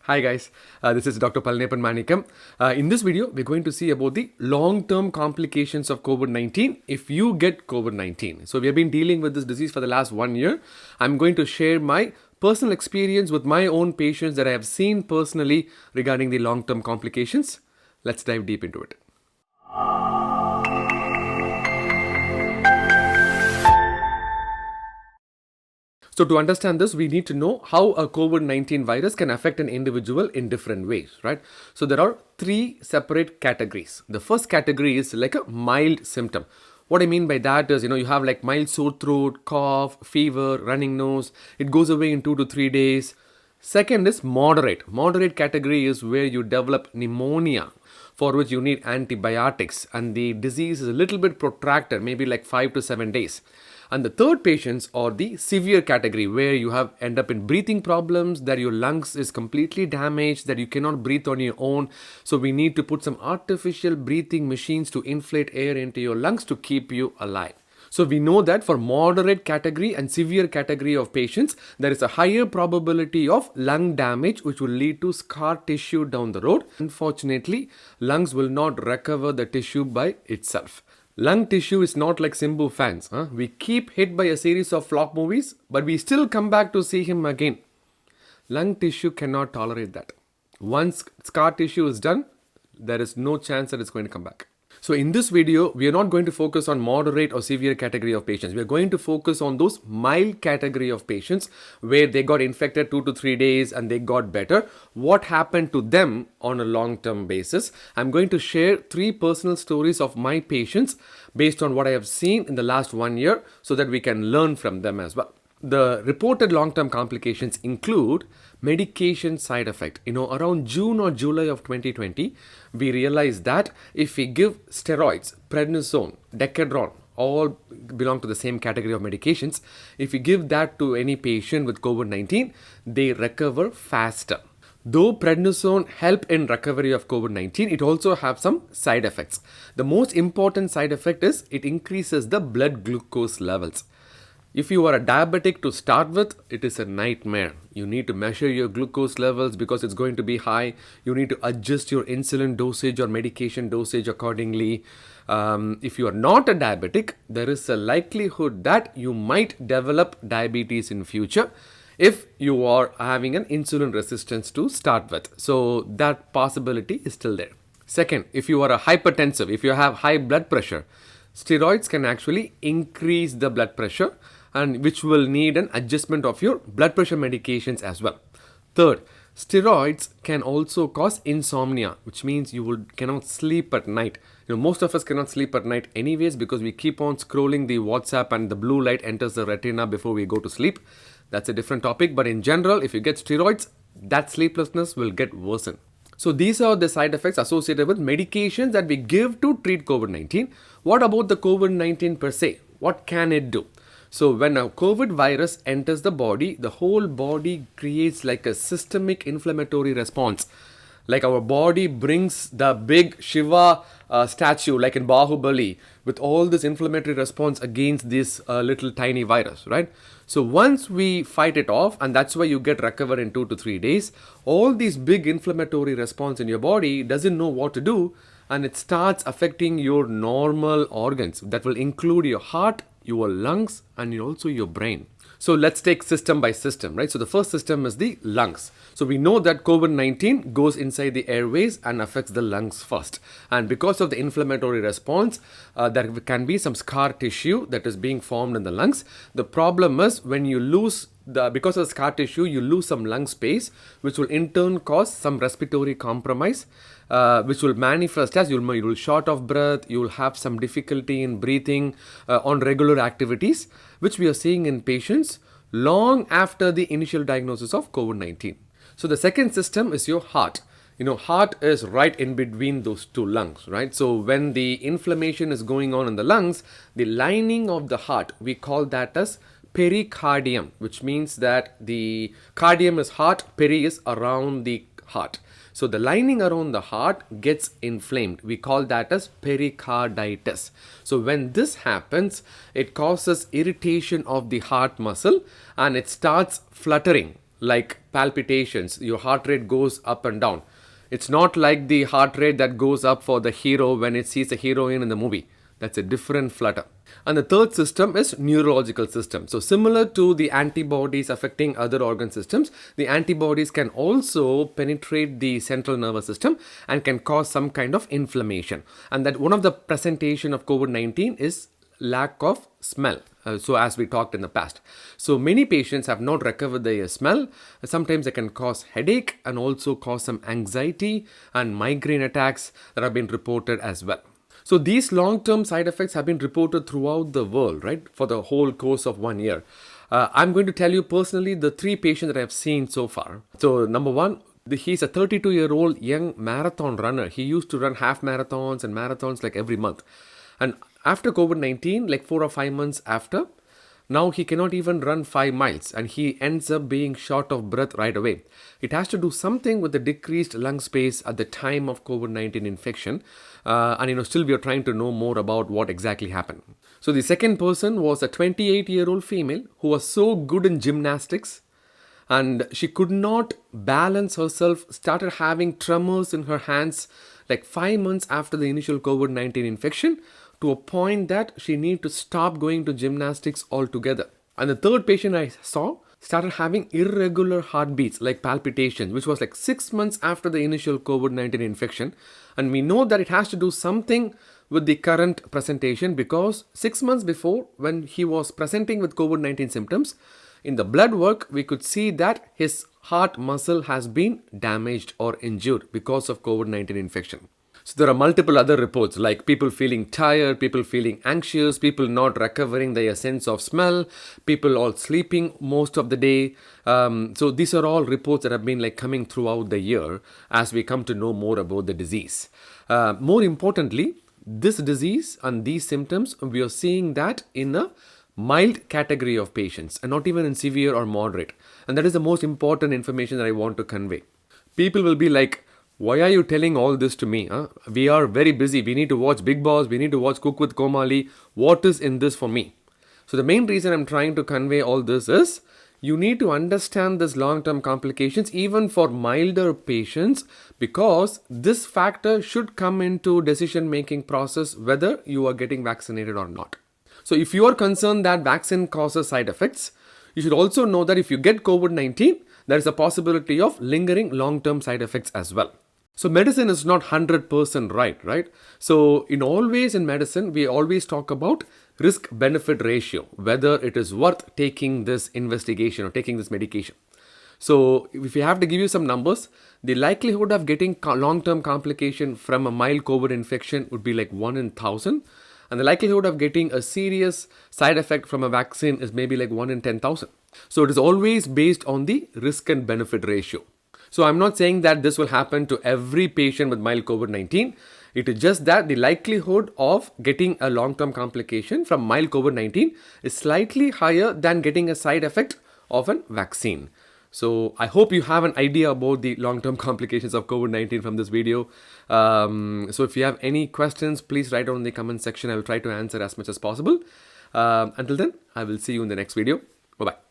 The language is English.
Hi guys, this is Dr. Palnepan Manikam. In this video, we're going to see about the long-term complications of COVID-19 if you get COVID-19. So we have been dealing with this disease for the last 1 year. I'm going to share my personal experience with my own patients that I have seen personally regarding the long-term complications. Let's dive deep into it. So to understand this, we need to know how a COVID-19 virus can affect an individual in different ways, right? So there are three separate categories. The first category is like a mild symptom. What I mean by that is, you have like mild sore throat, cough, fever, running nose. It goes away in 2 to 3 days. Second is moderate. Moderate category is where you develop pneumonia, for which you need antibiotics, and the disease is a little bit protracted, maybe like 5 to 7 days. And the third patients are the severe category, where you have end up in breathing problems, that your lungs is completely damaged, that you cannot breathe on your own. So we need to put some artificial breathing machines to inflate air into your lungs to keep you alive. So we know that for moderate category and severe category of patients, there is a higher probability of lung damage, which will lead to scar tissue down the road. Unfortunately, lungs will not recover the tissue by itself. Lung tissue is not like Simbu fans. We keep hit by a series of flop movies, but we still come back to see him again. Lung tissue cannot tolerate that. Once scar tissue is done, there is no chance that it's going to come back. So in this video, we are not going to focus on moderate or severe category of patients. We are going to focus on those mild category of patients where they got infected 2 to 3 days and they got better. What happened to them on a long-term basis? I'm going to share 3 personal stories of my patients based on what I have seen in the last 1 year so that we can learn from them as well. The reported long-term complications include medication side effect. Around June or July of 2020, we realized that if we give steroids, prednisone, decadron, all belong to the same category of medications. If we give that to any patient with COVID-19, they recover faster. Though prednisone help in recovery of COVID-19, it also have some side effects. The most important side effect is it increases the blood glucose levels. If you are a diabetic to start with, it is a nightmare. You need to measure your glucose levels because it's going to be high. You need to adjust your insulin dosage or medication dosage accordingly. If you are not a diabetic, there is a likelihood that you might develop diabetes in future if you are having an insulin resistance to start with. So that possibility is still there. Second, if you are a hypertensive, if you have high blood pressure, steroids can actually increase the blood pressure, and which will need an adjustment of your blood pressure medications as well. Third, steroids can also cause insomnia, which means you cannot sleep at night. Most of us cannot sleep at night anyways because we keep on scrolling the WhatsApp and the blue light enters the retina before we go to sleep. That's a different topic, but in general, if you get steroids, that sleeplessness will get worsened. So these are the side effects associated with medications that we give to treat COVID-19. What about the COVID-19 per se? What can it do? So when a COVID virus enters the body, the whole body creates like a systemic inflammatory response. Like our body brings the big Shiva statue like in Bahubali with all this inflammatory response against this little tiny virus, right? So once we fight it off, and that's why you get recovered in 2 to 3 days, all these big inflammatory response in your body doesn't know what to do, and it starts affecting your normal organs. That will include your heart, your lungs, and also your brain. So let's take system by system, right? So the first system is the lungs. So we know that COVID-19 goes inside the airways and affects the lungs first. And because of the inflammatory response, there can be some scar tissue that is being formed in the lungs. The problem is when you lose because of scar tissue, you lose some lung space, which will in turn cause some respiratory compromise, which will manifest as you will short of breath, you will have some difficulty in breathing on regular activities, which we are seeing in patients long after the initial diagnosis of COVID-19. So the second system is your heart. Heart is right in between those two lungs, right? So when the inflammation is going on in the lungs, the lining of the heart, we call that as pericardium, which means that the cardium is heart, peri is around the heart. So the lining around the heart gets inflamed. We call that as pericarditis. So when this happens, it causes irritation of the heart muscle and it starts fluttering. like palpitations. Your heart rate goes up and down. It's not like the heart rate that goes up for the hero when it sees a heroine in the movie. That's a different flutter. And the third system is neurological system. So similar to the antibodies affecting other organ systems, the antibodies can also penetrate the central nervous system and can cause some kind of inflammation. And that one of the presentation of COVID-19 is lack of smell. So as we talked in the past. So many patients have not recovered their smell. Sometimes it can cause headache and also cause some anxiety and migraine attacks that have been reported as well. So these long-term side effects have been reported throughout the world, right, for the whole course of 1 year. I'm going to tell you personally the 3 patients that I've seen so far. So number one, he's a 32-year-old young marathon runner. He used to run half marathons and marathons like every month. And after COVID-19, like 4 or 5 months after, now he cannot even run 5 miles and he ends up being short of breath right away. It has to do something with the decreased lung space at the time of COVID-19 infection. And still we are trying to know more about what exactly happened. So the second person was a 28-year-old female who was so good in gymnastics and she could not balance herself, started having tremors in her hands like 5 months after the initial COVID-19 infection, to a point that she needed to stop going to gymnastics altogether. And the third patient I saw started having irregular heartbeats like palpitations, which was like 6 months after the initial COVID-19 infection. And we know that it has to do something with the current presentation because 6 months before, when he was presenting with COVID-19 symptoms, in the blood work, we could see that his heart muscle has been damaged or injured because of COVID-19 infection. So there are multiple other reports like people feeling tired, people feeling anxious, people not recovering their sense of smell, people all sleeping most of the day. So these are all reports that have been like coming throughout the year as we come to know more about the disease. More importantly, this disease and these symptoms, we are seeing that in a mild category of patients and not even in severe or moderate. And that is the most important information that I want to convey. People will be like, why are you telling all this to me? Huh? We are very busy. We need to watch Bigg Boss. We need to watch Cook with Komali. What is in this for me? So the main reason I'm trying to convey all this is you need to understand this long-term complications even for milder patients because this factor should come into decision-making process whether you are getting vaccinated or not. So if you are concerned that vaccine causes side effects, you should also know that if you get COVID-19, there is a possibility of lingering long-term side effects as well. So medicine is not 100% right? So in medicine, we always talk about risk-benefit ratio, whether it is worth taking this investigation or taking this medication. So if you have to give you some numbers, the likelihood of getting long-term complication from a mild COVID infection would be like 1 in 1,000. And the likelihood of getting a serious side effect from a vaccine is maybe like 1 in 10,000. So it is always based on the risk and benefit ratio. So I'm not saying that this will happen to every patient with mild COVID-19. It is just that the likelihood of getting a long-term complication from mild COVID-19 is slightly higher than getting a side effect of a vaccine. So I hope you have an idea about the long-term complications of COVID-19 from this video. So if you have any questions, please write down in the comment section. I will try to answer as much as possible. Until then, I will see you in the next video. Bye-bye.